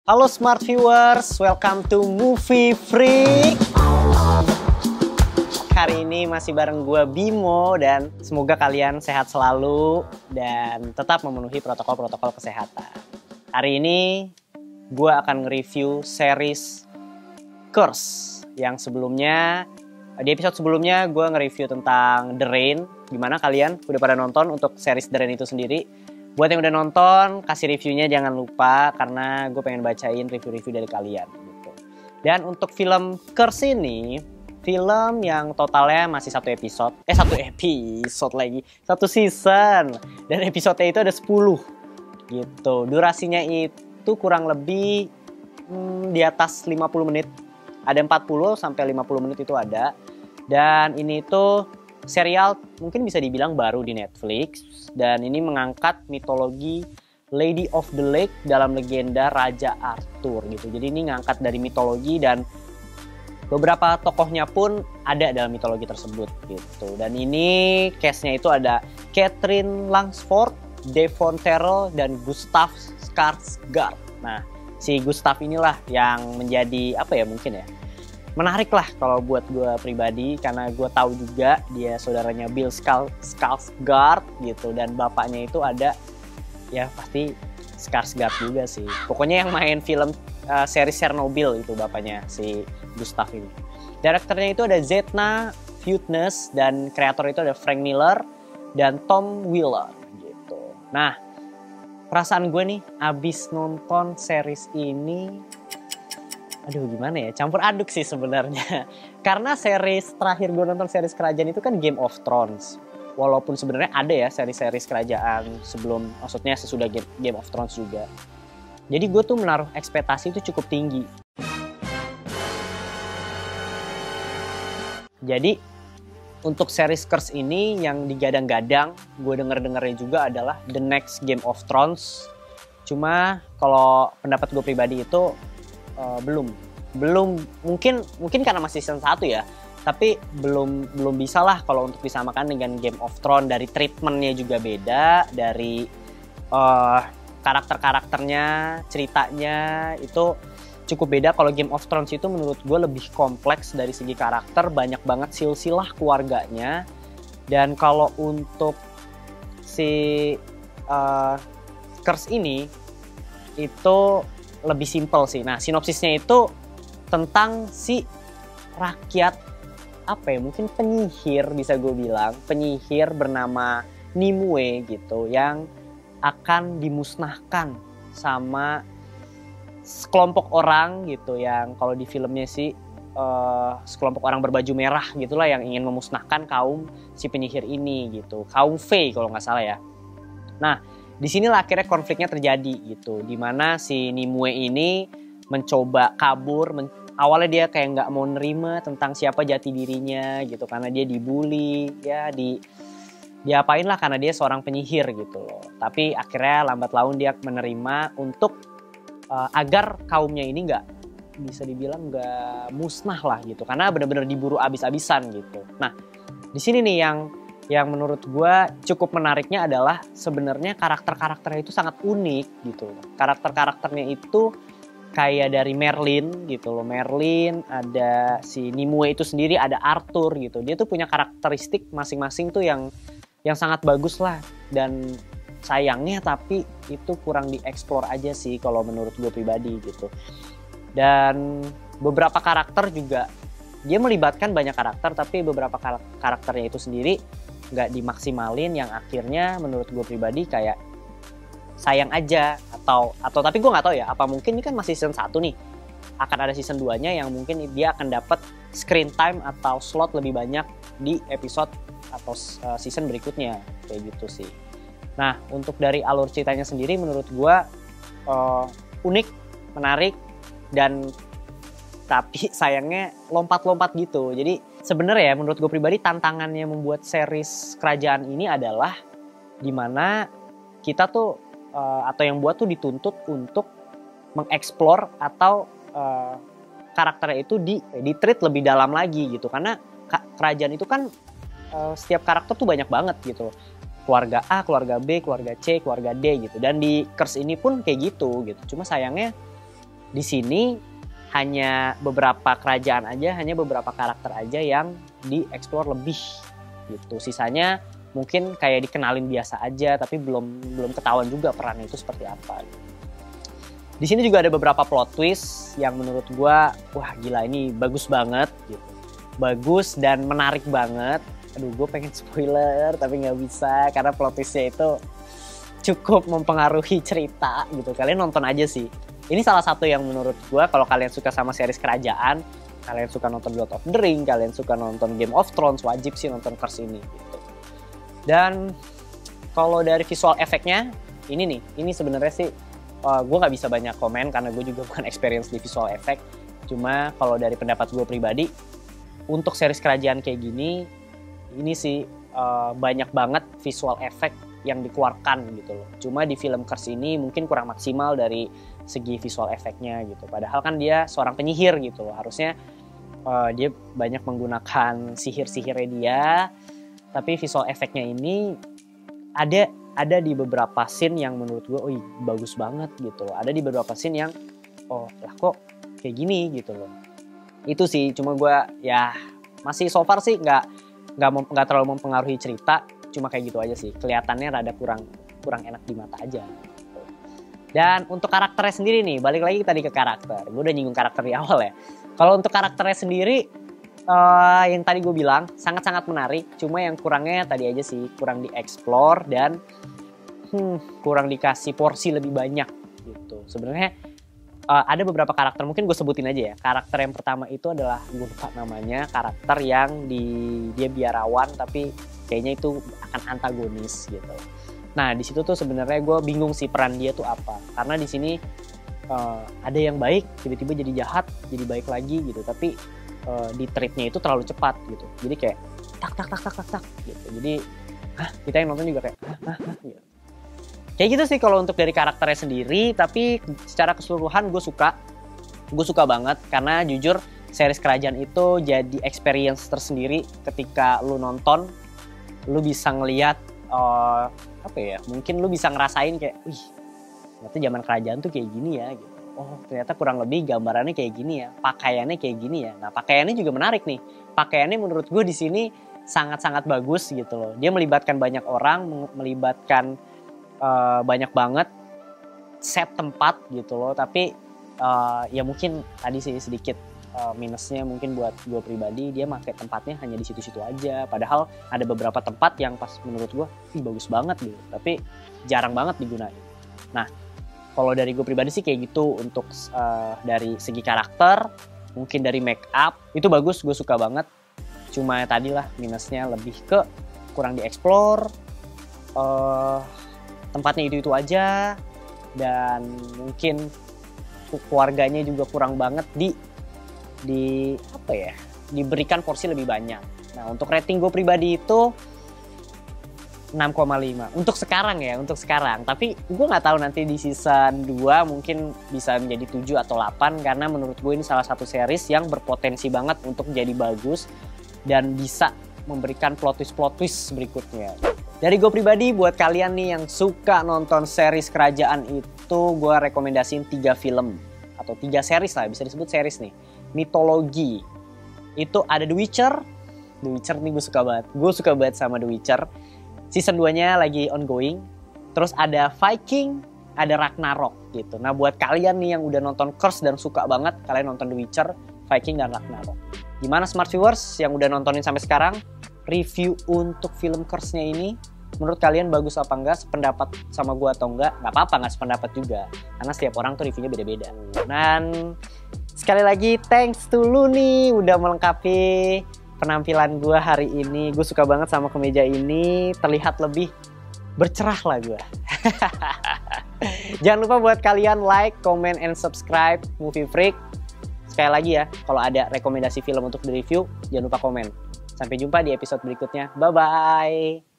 Halo Smart Viewers, welcome to Movie Freak. Hari ini masih bareng gue Bimo dan semoga kalian sehat selalu dan tetap memenuhi protokol-protokol kesehatan. Hari ini gue akan nge-review series Curse yang sebelumnya, di episode sebelumnya gue nge-review tentang The Rain. Gimana kalian udah pada nonton untuk series The Rain itu sendiri? Buat yang udah nonton, kasih reviewnya jangan lupa karena gue pengen bacain review-review dari kalian gitu. Dan untuk film Curse ini, film yang totalnya masih satu episode lagi, satu season. Dan episodenya itu ada 10 gitu. Durasinya itu kurang lebih di atas 50 menit. Ada 40 sampai 50 menit itu ada. Dan ini tuh serial mungkin bisa dibilang baru di Netflix dan ini mengangkat mitologi Lady of the Lake dalam legenda Raja Arthur gitu. Jadi ini ngangkat dari mitologi dan beberapa tokohnya pun ada dalam mitologi tersebut gitu. Dan ini cast-nya itu ada Caitlin Langsford, Devon Terrell dan Gustav Skarsgård. Nah, si Gustav inilah yang menjadi mungkin menarik lah kalau buat gue pribadi karena gue tahu juga dia saudaranya Bill Skarsgård gitu dan bapaknya itu ada pasti Skarsgård juga sih. Pokoknya yang main film series Chernobyl itu bapaknya si Gustav ini. Direkturnya itu ada Zetna Futnes dan kreator itu ada Frank Miller dan Tom Wheeler gitu. Nah, perasaan gue nih abis nonton series ini gimana ya, campur aduk sih sebenarnya. Karena series terakhir gue nonton series kerajaan itu kan Game of Thrones. Walaupun sebenarnya ada ya series kerajaan sebelum, maksudnya sesudah Game of Thrones juga. Jadi gue tuh menaruh ekspektasi itu cukup tinggi. Jadi untuk series Curse ini yang digadang-gadang, gue denger-dengernya juga adalah The Next Game of Thrones. Cuma kalau pendapat gue pribadi itu belum mungkin karena masih season 1 ya, tapi belum bisa lah kalau untuk disamakan dengan Game of Thrones. Dari treatmentnya juga beda, dari karakter-karakternya, ceritanya itu cukup beda. Kalau Game of Thrones itu menurut gue lebih kompleks dari segi karakter, banyak banget silsilah keluarganya. Dan kalau untuk si Curse ini itu lebih simpel sih. Nah, sinopsisnya itu tentang si rakyat mungkin penyihir bisa gue bilang, penyihir bernama Nimue gitu yang akan dimusnahkan sama sekelompok orang gitu yang kalau di filmnya sih sekelompok orang berbaju merah gitulah yang ingin memusnahkan kaum si penyihir ini gitu, kaum Fae kalau nggak salah ya. Nah, di sinilah akhirnya konfliknya terjadi gitu, dimana si Nimue ini mencoba kabur. Awalnya dia kayak nggak mau nerima tentang siapa jati dirinya gitu, karena dia dibully, diapain lah karena dia seorang penyihir gitu loh. Tapi akhirnya lambat laun dia menerima untuk agar kaumnya ini nggak bisa dibilang nggak musnah lah gitu, karena benar-benar diburu abis-abisan gitu. Nah, di sini nih yang menurut gue cukup menariknya adalah sebenarnya karakter-karakternya itu sangat unik gitu. Karakter-karakternya itu kayak dari Merlin gitu loh. Merlin, ada si Nimue itu sendiri, ada Arthur gitu. Dia tuh punya karakteristik masing-masing tuh yang sangat bagus lah. Dan sayangnya tapi itu kurang dieksplor aja sih kalau menurut gue pribadi gitu. Dan beberapa karakter juga, dia melibatkan banyak karakter tapi beberapa karakternya itu sendiri nggak dimaksimalin, yang akhirnya menurut gue pribadi kayak sayang aja. Atau tapi gue nggak tahu ya, apa mungkin ini kan masih season 1 nih, akan ada season 2-nya yang mungkin dia akan dapat screen time atau slot lebih banyak di episode atau season berikutnya kayak gitu sih. Nah, untuk dari alur ceritanya sendiri menurut gue unik, menarik, dan tapi sayangnya lompat-lompat gitu. Jadi sebenarnya menurut gue pribadi tantangannya membuat series kerajaan ini adalah dimana kita tuh atau yang buat tuh dituntut untuk mengeksplor atau karakternya itu di-treat lebih dalam lagi gitu. Karena kerajaan itu kan setiap karakter tuh banyak banget gitu. Keluarga A, keluarga B, keluarga C, keluarga D gitu. Dan di Curse ini pun kayak gitu. Cuma sayangnya Di sini hanya beberapa kerajaan aja, hanya beberapa karakter aja yang dieksplor lebih gitu. Sisanya mungkin kayak dikenalin biasa aja, tapi belum ketahuan juga perannya itu seperti apa. Di sini juga ada beberapa plot twist yang menurut gua, wah gila ini bagus banget gitu. Bagus dan menarik banget. Aduh, gue pengen spoiler tapi nggak bisa karena plot twistnya itu cukup mempengaruhi cerita gitu. Kalian nonton aja sih. Ini salah satu yang menurut gue, kalau kalian suka sama series kerajaan, kalian suka nonton Lord of the Ring, kalian suka nonton Game of Thrones, wajib sih nonton Curse ini gitu. Dan kalau dari visual efeknya, ini sebenarnya sih gue nggak bisa banyak komen karena gue juga bukan experience di visual effect. Cuma kalau dari pendapat gue pribadi, untuk series kerajaan kayak gini, ini sih banyak banget visual effect yang dikeluarkan gitu loh. Cuma di film Curse ini mungkin kurang maksimal dari segi visual efeknya gitu. Padahal kan dia seorang penyihir gitu loh. Harusnya dia banyak menggunakan sihir-sihirnya dia. Tapi visual efeknya ini ada di beberapa scene yang menurut gue, bagus banget gitu loh. Ada di beberapa scene yang, lah kok kayak gini gitu loh. Itu sih, cuma gue ya masih so far sih nggak terlalu mempengaruhi cerita. Cuma kayak gitu aja sih. Kelihatannya rada kurang enak di mata aja. Dan untuk karakternya sendiri nih, balik lagi tadi ke karakter. Gue udah nyinggung karakter di awal ya. Kalau untuk karakternya sendiri, yang tadi gue bilang sangat-sangat menarik. Cuma yang kurangnya tadi aja sih, kurang dieksplor dan kurang dikasih porsi lebih banyak gitu. Sebenarnya ada beberapa karakter, mungkin gue sebutin aja ya. Karakter yang pertama itu adalah, gue lupa namanya, karakter yang dia biarawan tapi kayaknya itu akan antagonis gitu. Nah di situ tuh sebenarnya gue bingung sih peran dia tuh apa, karena di sini ada yang baik tiba-tiba jadi jahat, jadi baik lagi gitu, tapi di treatnya itu terlalu cepat gitu, jadi kayak tak gitu. Jadi kita yang nonton juga kayak gitu. Kayak gitu sih kalau untuk dari karakternya sendiri. Tapi secara keseluruhan gue suka banget, karena jujur series kerajaan itu jadi experience tersendiri. Ketika lu nonton, lu bisa ngelihat mungkin lu bisa ngerasain kayak, wih ternyata zaman kerajaan tuh kayak gini ya gitu. Oh ternyata kurang lebih gambarannya kayak gini ya, pakaiannya kayak gini ya. Nah pakaiannya juga menarik nih. Pakaiannya menurut gue di sini sangat-sangat bagus gitu loh. Dia melibatkan banyak orang, melibatkan banyak banget set tempat gitu loh. Tapi ya mungkin tadi sih sedikit minusnya mungkin buat gue pribadi, dia pakai tempatnya hanya di situ-situ aja. Padahal ada beberapa tempat yang pas menurut gue bagus banget gitu, tapi jarang banget digunain. Nah kalau dari gue pribadi sih kayak gitu. Untuk dari segi karakter, mungkin dari make up itu bagus, gue suka banget. Cuma tadi lah minusnya lebih ke kurang dieksplor, tempatnya itu aja, dan mungkin keluarganya juga kurang banget diberikan porsi lebih banyak. Nah untuk rating gue pribadi itu 6,5 untuk sekarang. Tapi gue nggak tahu nanti di season 2 mungkin bisa menjadi 7 atau 8, karena menurut gue ini salah satu series yang berpotensi banget untuk jadi bagus dan bisa memberikan plot twist berikutnya. Dari gue pribadi, buat kalian nih yang suka nonton series kerajaan itu, gue rekomendasiin 3 film atau 3 series lah, bisa disebut series nih. Mitologi itu ada The Witcher nih gue suka banget sama The Witcher. Season 2-nya lagi ongoing. Terus ada Viking, ada Ragnarok gitu. Nah buat kalian nih yang udah nonton Curse dan suka banget, kalian nonton The Witcher, Viking, dan Ragnarok. Gimana Smart Viewers yang udah nontonin sampai sekarang? Review untuk film Curse-nya ini, menurut kalian bagus apa enggak? Sependapat sama gue atau enggak? Gak apa-apa gak sependapat juga, karena setiap orang tuh reviewnya beda-beda. Dan sekali lagi thanks to lu nih udah melengkapi penampilan gue hari ini. Gue suka banget sama kemeja ini, terlihat lebih bercerah lah gue. Jangan lupa buat kalian like, comment, and subscribe Movie Freak. Sekali lagi ya, kalau ada rekomendasi film untuk di review, jangan lupa komen. Sampai jumpa di episode berikutnya. Bye-bye.